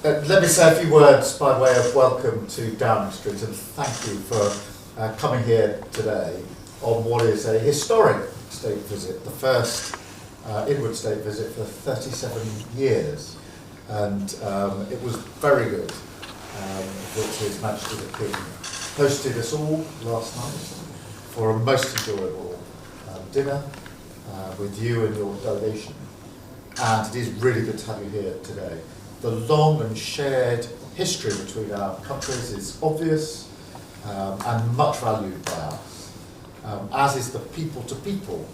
Let me say a few words by way of welcome to Downing Street, and thank you for coming here today on what is a historic state visit, the first inward state visit for 37 years. And it was very good, which His Majesty the King hosted us all last night for a most enjoyable dinner with you and your delegation. And it is really good to have you here today. The long and shared history between our countries is obvious and much valued by us, as is the people-to-people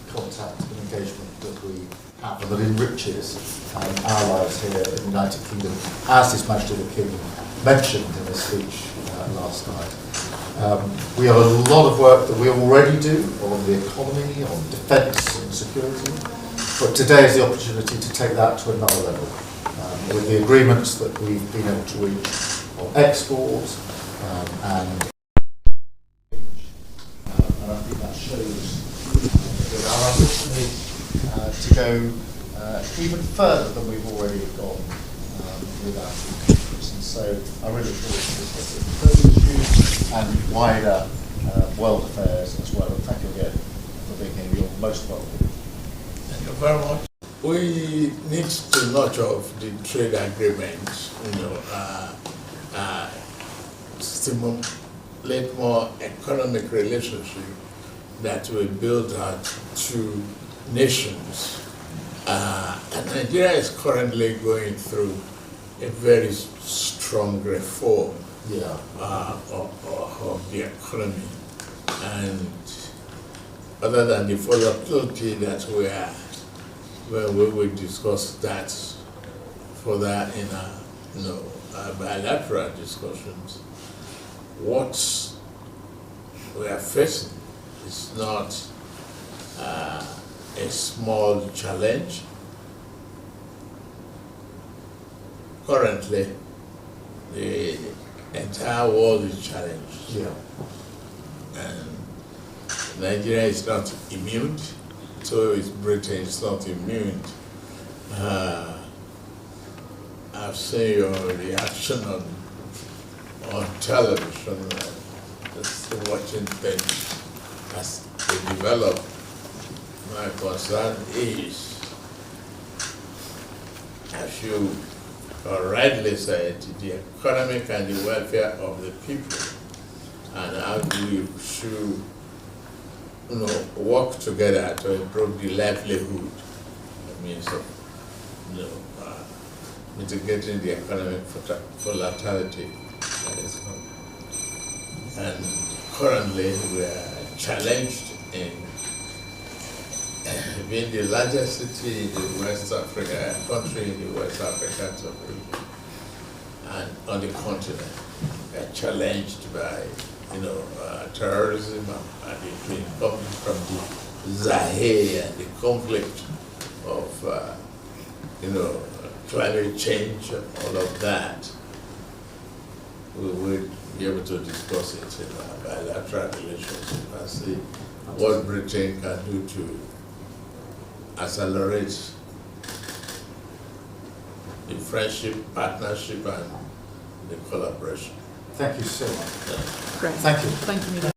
contact and engagement that we have and that enriches our lives here in the United Kingdom, as His Majesty the King mentioned in his speech last night. We have a lot of work that we already do on the economy, on defence and security, but today is the opportunity to take that to another level with the agreements that we've been able to reach on export and I think that shows that our ambition is to go even further than we've already gone with our countries. And so I really look forward to discussing those issues and wider world affairs as well. And thank you again for being here. You're most welcome. Thank you very much. We need to nurture the trade agreements, stimulate more economic relationship that will build our two nations. And Nigeria is currently going through a very strong reform of the economy. And other than the volatility that we are, well, we will discuss that further in our bilateral discussions. What we are facing is not a small challenge. Currently, the entire world is challenged. And Nigeria is not immune, so is Britain is not immune. I've seen your reaction on television, just watching things as they develop. My concern is, as you rightly said, the economic and the welfare of the people, and how we should work together to improve the livelihood, means of mitigating the economic volatility that is coming. And currently we are challenged in being the largest city in the West Africa, country in the West African region, and on the continent. We are challenged by terrorism and the coming from the Sahel and the conflict of climate change and all of that. We will be able to discuss it in our bilateral relationship and see what Britain can do to accelerate the friendship, partnership, and the collaboration. Thank you so much. Yeah. Great. Thank you. Thank you.